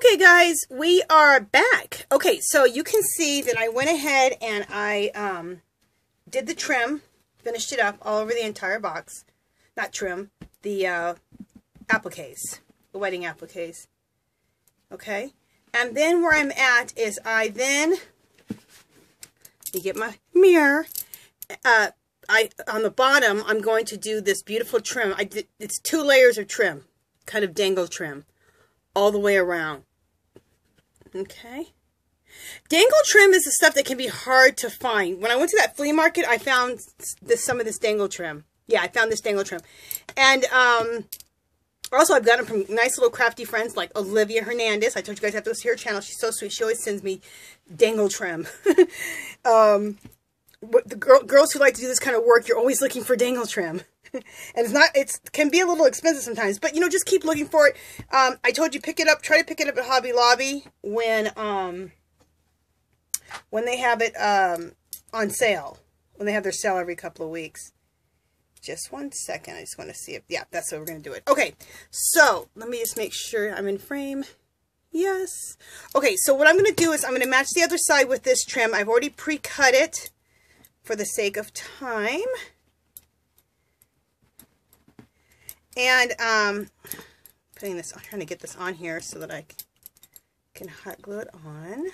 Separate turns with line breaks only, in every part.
Okay guys, we are back. Okay, so you can see that I went ahead and I did the trim, finished it up all over the entire box. Not trim, the appliques, the wedding appliques. Okay, and then where I'm at is let me get my mirror. On the bottom, I'm going to do this beautiful trim. It's 2 layers of trim, kind of dangle trim, all the way around. Okay. Dangle trim is the stuff that can be hard to find. When I went to that flea market, I found some of this dangle trim. Yeah, I found this dangle trim. And also, I've gotten from nice little crafty friends like Olivia Hernandez. I told you guys I have to see her channel. She's so sweet. She always sends me dangle trim. The girls who like to do this kind of work, you're always looking for dangle trim. And it can be a little expensive sometimes, but you know, just keep looking for it. I told you, pick it up, try to pick it up at Hobby Lobby when they have it on sale, when they have their sale every couple of weeks. Just one second, I just want to see if, yeah, that's how we're going to do it. Okay, so let me just make sure I'm in frame. Yes. Okay, so what I'm going to do is I'm going to match the other side with this trim. I've already pre-cut it for the sake of time. And putting this, I'm trying to get this on here so that I can hot glue it on.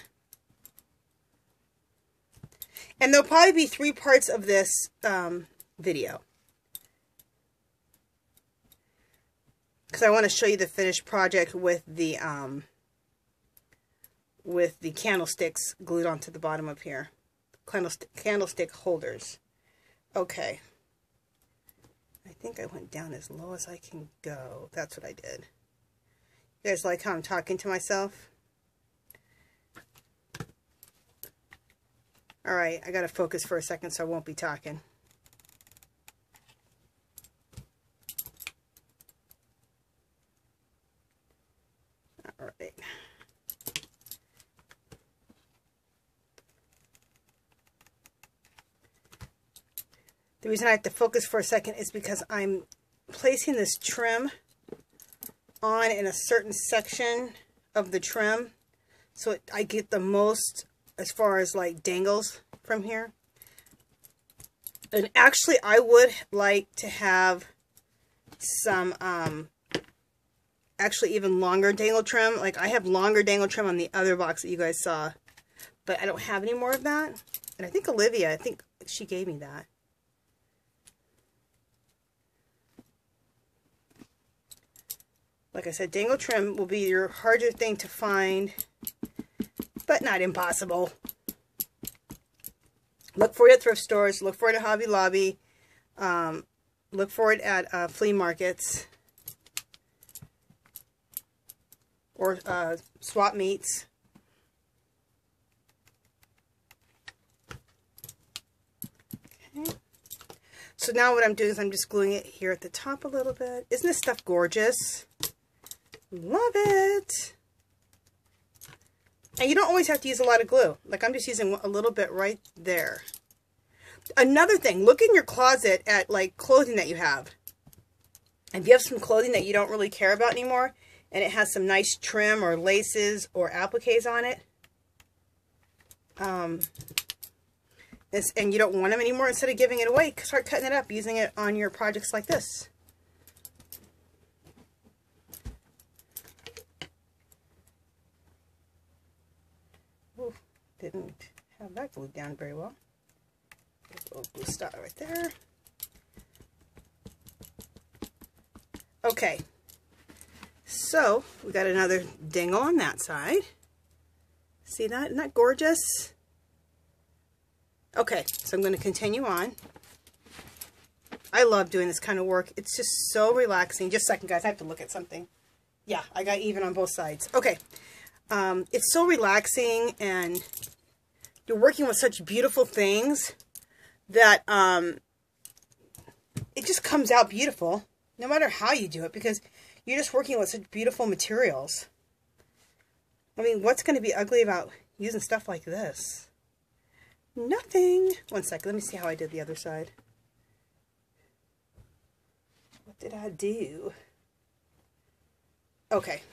And there'll probably be 3 parts of this video, because I want to show you the finished project with the candlesticks glued onto the bottom of here, candlestick holders. Okay. I think I went down as low as I can go. That's what I did. You guys like how I'm talking to myself? Alright, I gotta focus for a second so I won't be talking. Alright. The reason I have to focus for a second is because I'm placing this trim on in a certain section of the trim, so I get the most as far as like dangles from here. And actually, I would like to have some actually even longer dangle trim. Like, I have longer dangle trim on the other box that you guys saw, but I don't have any more of that. And I think Olivia, I think she gave me that. Like I said, dangle trim will be your harder thing to find, but not impossible. Look for it at thrift stores. Look for it at Hobby Lobby. Look for it at flea markets or swap meets. Okay. So now what I'm doing is I'm just gluing it here at the top a little bit. Isn't this stuff gorgeous? Love it. And you don't always have to use a lot of glue. Like, I'm just using a little bit right there. Another thing, look in your closet at like clothing that you have. If you have some clothing that you don't really care about anymore, and it has some nice trim or laces or appliques on it, and you don't want them anymore, instead of giving it away, start cutting it up, using it on your projects like this. Didn't have that glued down very well. There's a little glue star right there. Okay, so we got another dangle on that side. See that? Isn't that gorgeous? Okay, so I'm going to continue on. I love doing this kind of work. It's just so relaxing. Just a second, guys. I have to look at something. Yeah, I got even on both sides. Okay. It's so relaxing, and you're working with such beautiful things that it just comes out beautiful no matter how you do it, because you're just working with such beautiful materials. I mean, what's going to be ugly about using stuff like this? Nothing. One second, let me see how I did the other side. What did I do? Okay.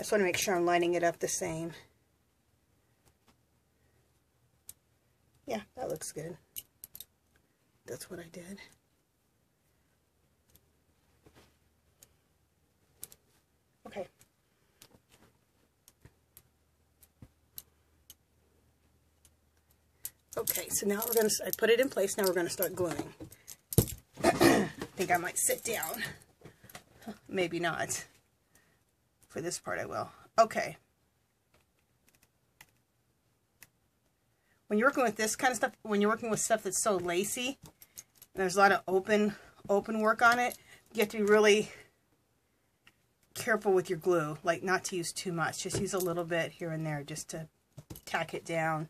just want to make sure I'm lining it up the same. Yeah, that looks good. That's what I did. Okay. Okay, so now we're going to, I put it in place, now we're going to start gluing. I think I might sit down. Maybe not. For this part I will. Okay. When you're working with this kind of stuff, when you're working with stuff that's so lacy, and there's a lot of open work on it, you have to be really careful with your glue, like not to use too much. Just use a little bit here and there just to tack it down,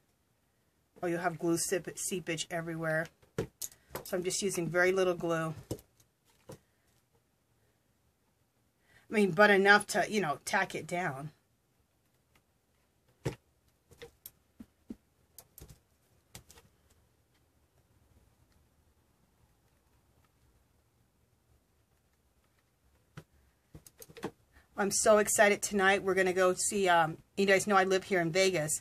or you'll have glue seepage everywhere. So I'm just using very little glue. I mean, but enough to, you know, tack it down. I'm so excited tonight. We're going to go see, you guys know I live here in Vegas,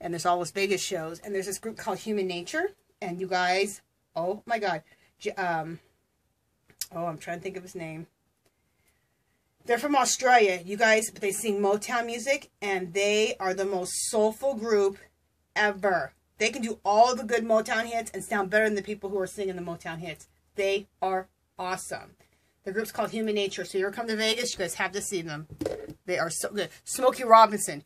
and there's all those Vegas shows, and there's this group called Human Nature, and you guys, oh my God, I'm trying to think of his name. They're from Australia, you guys, but they sing Motown music, and they are the most soulful group ever. They can do all the good Motown hits and sound better than the people who are singing the Motown hits. They are awesome. The group's called Human Nature. So you're come to Vegas, you guys have to see them. They are so good. Smokey Robinson.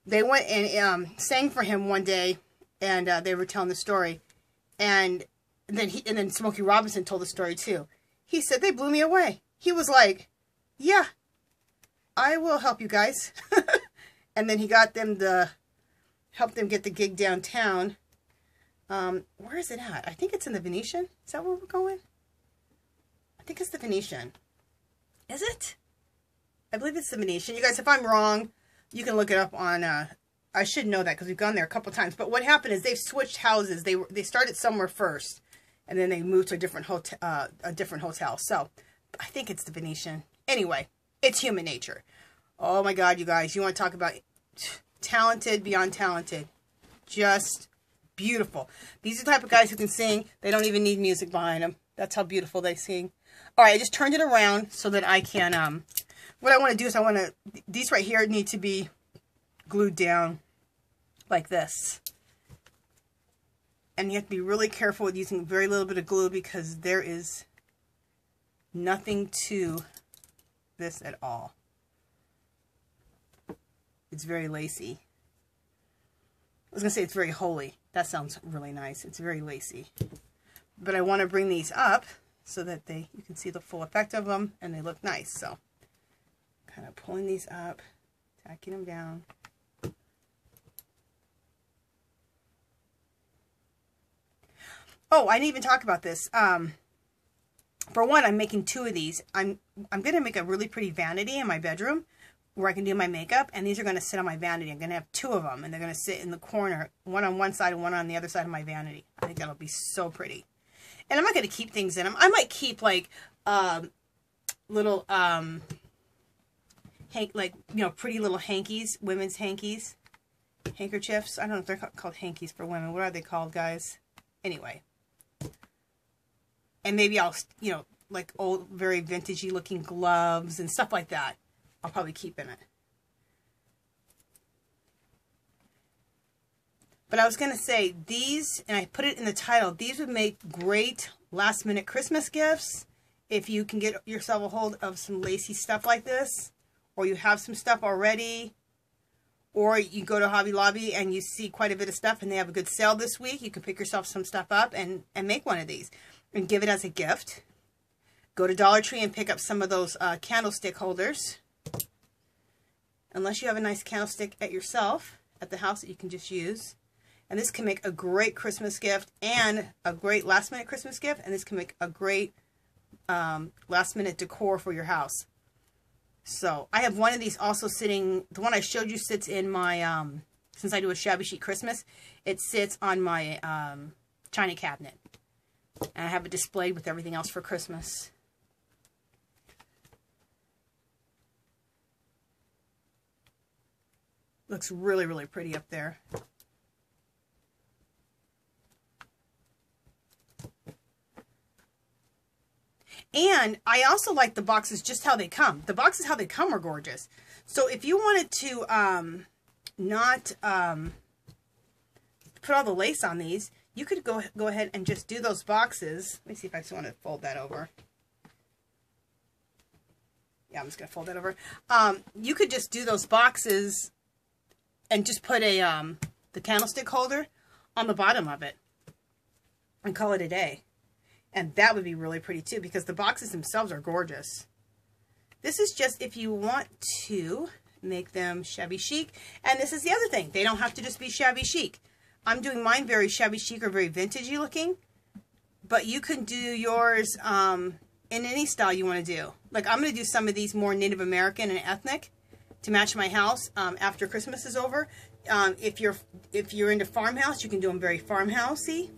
They went and sang for him one day, and they were telling the story. And then Smokey Robinson told the story too. He said, they blew me away. He was like, yeah, I will help you guys. And then he got them to help them get the gig downtown. Where is it at? I think it's in the Venetian. Is that where we're going? I think it's the Venetian. Is it? I believe it's the Venetian. You guys, if I'm wrong, you can look it up on, I should know that because we've gone there a couple times. But what happened is they've switched houses. They started somewhere first, and then they moved to a different hotel. So I think it's the Venetian. Anyway, it's Human Nature. Oh my God, you guys, you want to talk about talented beyond talented. Just beautiful. These are the type of guys who can sing. They don't even need music behind them. That's how beautiful they sing. All right, I just turned it around so that I can, what I want to do is these right here need to be glued down like this. And you have to be really careful with using very little bit of glue because there is nothing to this at all. It's very lacy. I was going to say it's very holy. That sounds really nice. It's very lacy. But I want to bring these up so that you can see the full effect of them and they look nice. So kind of pulling these up, tacking them down. Oh, I didn't even talk about this. For one, I'm making 2 of these. I'm going to make a really pretty vanity in my bedroom where I can do my makeup, and these are going to sit on my vanity. I'm going to have 2 of them, and they're going to sit in the corner, one on one side and one on the other side of my vanity. I think that'll be so pretty. And I'm not going to keep things in them. I might keep like little pretty little hankies, women's hankies, handkerchiefs. I don't know if they're called hankies for women. What are they called, guys? Anyway. And maybe I'll, like old, very vintagey looking gloves and stuff like that. I'll probably keep in it. But I was going to say, these, and I put it in the title, these would make great last-minute Christmas gifts if you can get yourself a hold of some lacy stuff like this, or you have some stuff already, or you go to Hobby Lobby and you see quite a bit of stuff and they have a good sale this week. You can pick yourself some stuff up and make one of these and give it as a gift. Go to Dollar Tree and pick up some of those candlestick holders. Unless you have a nice candlestick at yourself at the house that you can just use. And this can make a great Christmas gift and a great last-minute Christmas gift. And this can make a great last-minute decor for your house. So I have one of these also sitting, the one I showed you sits in my, since I do a shabby chic Christmas, it sits on my china cabinet. And I have it displayed with everything else for Christmas. Looks really, really pretty up there. And I also like the boxes just how they come. The boxes how they come are gorgeous. So if you wanted to not put all the lace on these, you could go ahead and just do those boxes. Let me see if I just want to fold that over. Yeah, I'm just going to fold that over. You could just do those boxes and just put a the candlestick holder on the bottom of it and call it a day. And that would be really pretty too, because the boxes themselves are gorgeous. This is just if you want to make them shabby chic. And this is the other thing. They don't have to just be shabby chic. I'm doing mine very shabby chic or very vintagey looking. But you can do yours in any style you want to do. Like I'm going to do some of these more Native American and ethnic to match my house after Christmas is over. If you're into farmhouse, you can do them very farmhousey.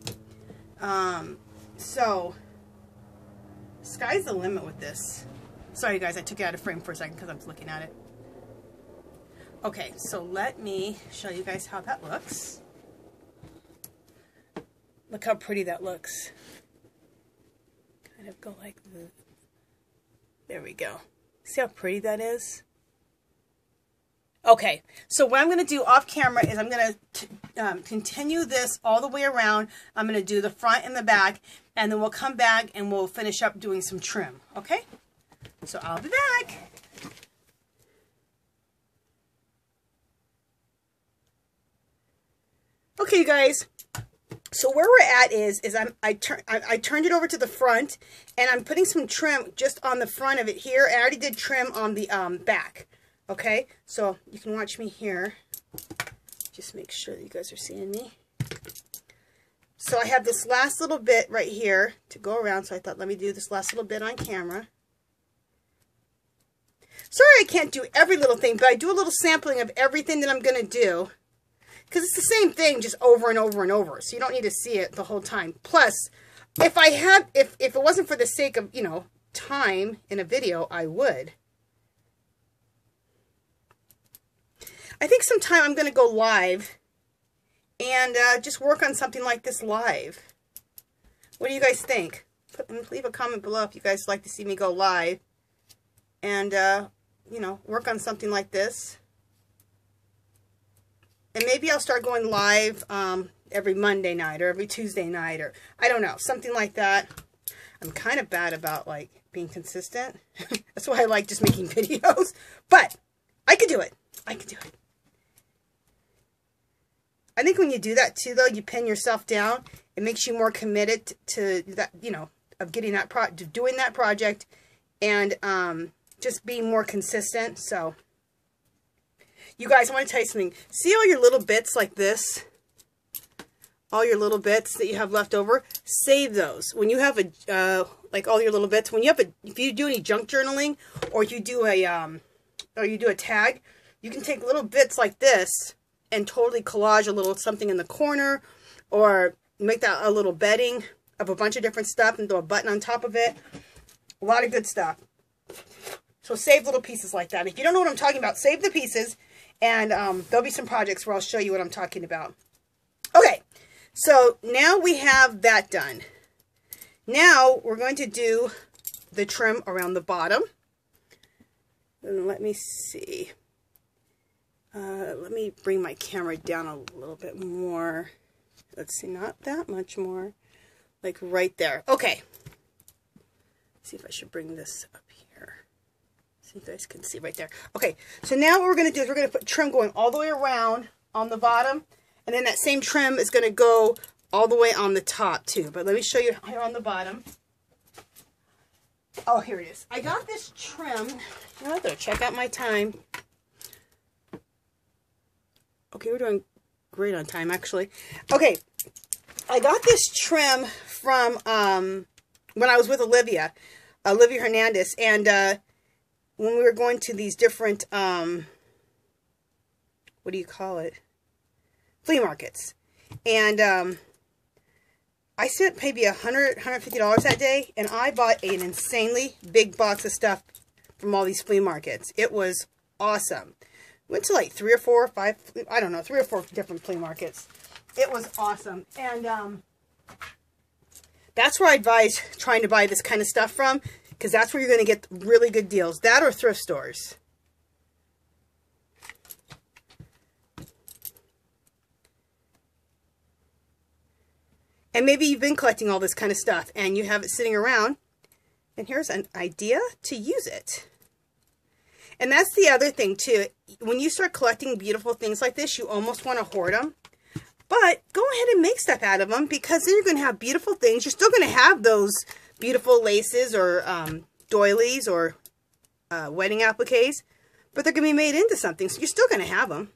So, sky's the limit with this. Sorry guys, I took it out of frame for a second because I was looking at it. Okay, so let me show you guys how that looks. Look how pretty that looks. Kind of go like this. There we go. See how pretty that is? Okay, so what I'm going to do off camera is I'm going to continue this all the way around. I'm going to do the front and the back, and then we'll come back and we'll finish up doing some trim, okay? So I'll be back. Okay, you guys. So where we're at is I turned it over to the front, and I'm putting some trim just on the front of it here. I already did trim on the back. Okay, so you can watch me here. Just make sure that you guys are seeing me. So I have this last little bit right here to go around. So I thought, let me do this last little bit on camera. Sorry I can't do every little thing, but I do a little sampling of everything that I'm going to do. Because it's the same thing just over and over and over. So you don't need to see it the whole time. Plus, if it wasn't for the sake of, you know, time in a video, I would. I think sometime I'm going to go live and just work on something like this live. What do you guys think? Leave a comment below if you guys like to see me go live and, you know, work on something like this. And maybe I'll start going live every Monday night or every Tuesday night, or I don't know, something like that. I'm kind of bad about, like, being consistent. That's why I like just making videos. But I could do it. I could do it. I think when you do that too, though, you pin yourself down. It makes you more committed to that, you know, of getting that doing that project, and just being more consistent. So, you guys, I want to tell you something. See all your little bits like this? All your little bits that you have left over? Save those. When you have a, like all your little bits, when you have if you do any junk journaling, or you do a tag, you can take little bits like this and totally collage a little something in the corner, or make that a little bedding of a bunch of different stuff and throw a button on top of it. A lot of good stuff. So save little pieces like that. If you don't know what I'm talking about, save the pieces, and there'll be some projects where I'll show you what I'm talking about. Okay, so now we have that done. Now we're going to do the trim around the bottom. And let me see. Let me bring my camera down a little bit more. Let's see, not that much more. Like right there. Okay. Let's see if I should bring this up here. So you guys can see right there. Okay, so now what we're going to do is we're going to put trim going all the way around on the bottom. And then that same trim is going to go all the way on the top too. But let me show you here on the bottom. Oh, here it is. I got this trim. I better check out my time. Okay, we're doing great on time, actually. Okay, I got this trim from when I was with Olivia Hernandez, and when we were going to these different, what do you call it? Flea markets. And I spent maybe $100, $150 that day, and I bought an insanely big box of stuff from all these flea markets. It was awesome. Went to like 3 or 4 or 5, I don't know, 3 or 4 different flea markets. It was awesome. And that's where I advise trying to buy this kind of stuff from, because that's where you're going to get really good deals. That or thrift stores. And maybe you've been collecting all this kind of stuff and you have it sitting around, and here's an idea to use it. And that's the other thing too. When you start collecting beautiful things like this, you almost want to hoard them. But go ahead and make stuff out of them, because then you're going to have beautiful things. You're still going to have those beautiful laces or doilies or wedding appliques, but they're going to be made into something, so you're still going to have them.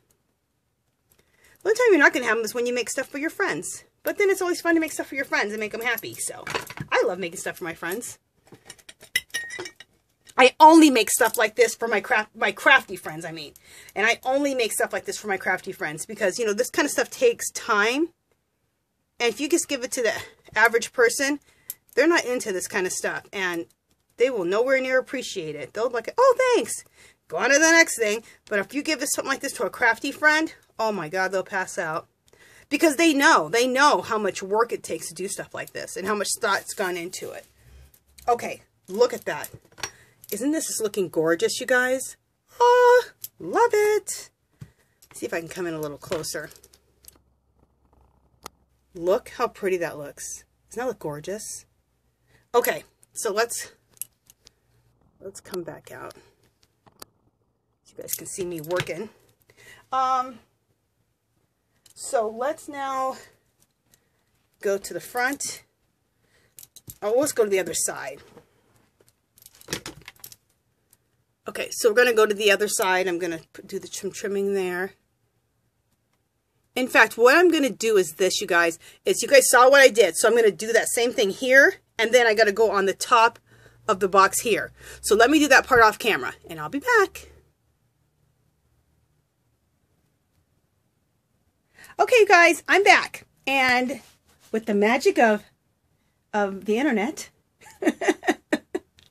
The only time you're not going to have them is when you make stuff for your friends. But then it's always fun to make stuff for your friends and make them happy. So I love making stuff for my friends. I only make stuff like this for my crafty friends, I mean. And I only make stuff like this for my crafty friends because, you know, this kind of stuff takes time. And if you just give it to the average person, they're not into this kind of stuff. And they will nowhere near appreciate it. They'll be like, oh, thanks. Go on to the next thing. But if you give this something like this to a crafty friend, oh my God, they'll pass out. Because they know how much work it takes to do stuff like this and how much thought's gone into it. Okay, look at that. Isn't this looking gorgeous, you guys? Oh, love it. Let's see if I can come in a little closer. Look how pretty that looks. Doesn't that look gorgeous? Okay, so let's come back out. So you guys can see me working. So let's now go to the front. Oh, let's go to the other side. Okay, so we're going to go to the other side. I'm going to do some trimming there. In fact, what I'm going to do is this, you guys. You guys saw what I did. So I'm going to do that same thing here. And then I got to go on the top of the box here. So let me do that part off camera. And I'll be back. Okay, you guys, I'm back. And with the magic of the internet,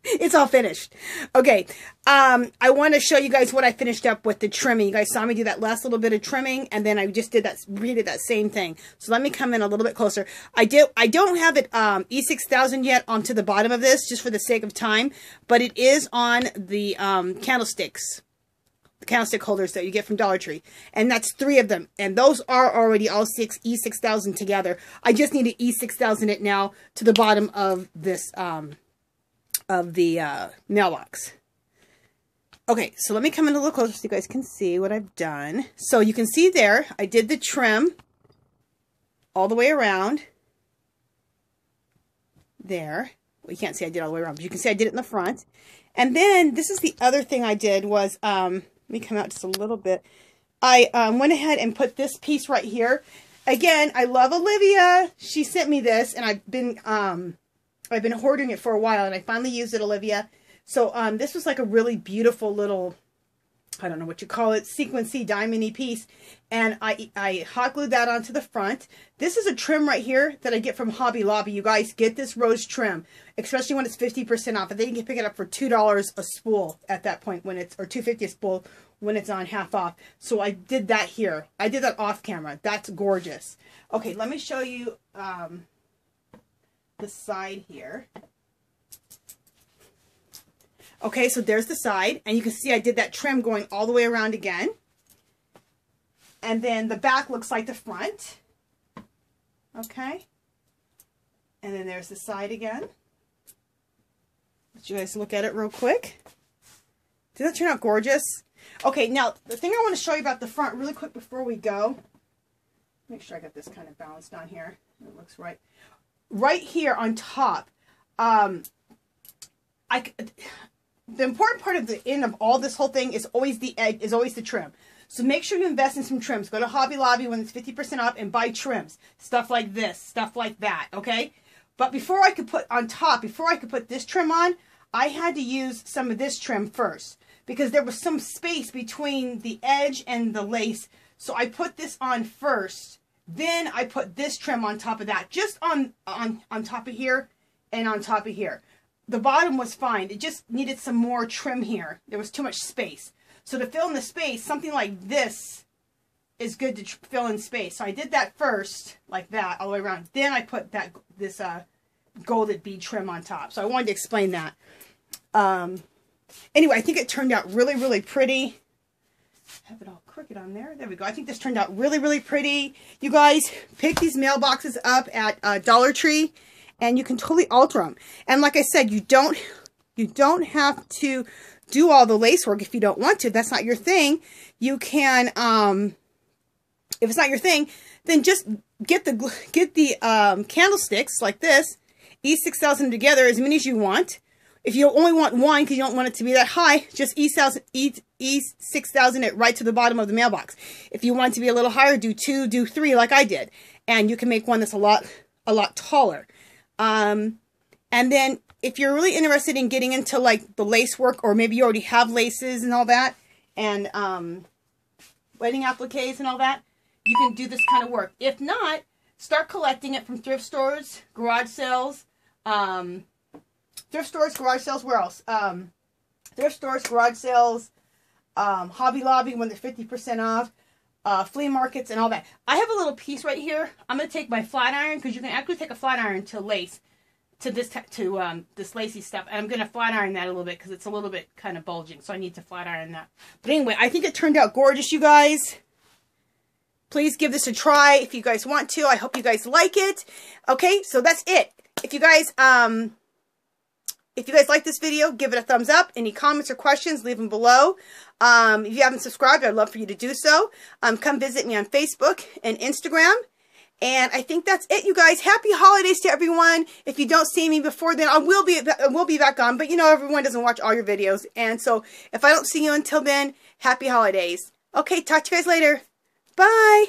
it's all finished. Okay, I want to show you guys what I finished up with the trimming. You guys saw me do that last little bit of trimming, and then I just redid that same thing. So let me come in a little bit closer. I don't have it E6000 yet onto the bottom of this, just for the sake of time, but it is on the candlesticks. The candlestick holders that you get from Dollar Tree. And that's 3 of them. And those are already all E6000 together. I just need to E6000 it now to the bottom of this, of the mailbox. Okay, so let me come in a little closer so you guys can see what I've done. So you can see there, I did the trim all the way around. There. Well, you can't see I did all the way around, but you can see I did it in the front. And then, this is the other thing I did was, let me come out just a little bit. I went ahead and put this piece right here. Again, I love Olivia. She sent me this, and I've been hoarding it for a while, and I finally used it, Olivia. So this was like a really beautiful little, I don't know what you call it, sequency diamond-y piece. And I hot glued that onto the front. This is a trim right here that I get from Hobby Lobby. You guys get this rose trim, especially when it's 50% off. I think you can pick it up for $2 a spool at that point when it's, or $2.50 a spool when it's on half off. So I did that here. I did that off camera. That's gorgeous. Okay, let me show you the side here. Okay, so there's the side, and you can see I did that trim going all the way around again. And then the back looks like the front. Okay. And then there's the side again. Let you guys look at it real quick. Did that turn out gorgeous? Okay, now the thing I want to show you about the front really quick before we go. Make sure I got this kind of balanced on here. It looks right. Right here on top. The important part of the end of all this whole thing is always the edge, is always the trim. So make sure you invest in some trims. Go to Hobby Lobby when it's 50% off and buy trims. Stuff like this, stuff like that, okay? But before I could put on top, before I could put this trim on, I had to use some of this trim first because there was some space between the edge and the lace. So I put this on first. Then I put this trim on top of that, just on top of here and on top of here. The bottom was fine. It just needed some more trim here. There was too much space. So to fill in the space, something like this is good to fill in space. So I did that first, like that, all the way around. Then I put this golded bead trim on top. So I wanted to explain that. Anyway, I think it turned out really, really pretty. Have it all crooked on there. There we go. I think this turned out really, really pretty. You guys, pick these mailboxes up at Dollar Tree, and you can totally alter them. And like I said, you don't have to do all the lace work if you don't want to. If that's not your thing. You can, if it's not your thing, then just get the candlesticks like this. E6000 together as many as you want. If you only want one because you don't want it to be that high, just E6000 it right to the bottom of the mailbox. If you want it to be a little higher, do 2, do 3 like I did. And you can make one that's a lot taller. And then if you're really interested in getting into like the lace work, or maybe you already have laces and all that, and wedding appliques and all that, you can do this kind of work. If not, start collecting it from thrift stores, garage sales, thrift stores, garage sales, where else? Thrift stores, garage sales, Hobby Lobby when they're 50% off, flea markets and all that. I have a little piece right here. I'm going to take my flat iron, because you can actually take a flat iron to lace, to this lacy stuff. And I'm going to flat iron that a little bit because it's a little bit kind of bulging. So I need to flat iron that. But anyway, I think it turned out gorgeous, you guys. Please give this a try if you guys want to. I hope you guys like it. Okay, so that's it. If you guys like this video, give it a thumbs up. Any comments or questions, leave them below. If you haven't subscribed, I'd love for you to do so. Come visit me on Facebook and Instagram. And I think that's it, you guys. Happy holidays to everyone. If you don't see me before then, I will be back on. But you know, everyone doesn't watch all your videos. And so if I don't see you until then, happy holidays. Okay, talk to you guys later. Bye.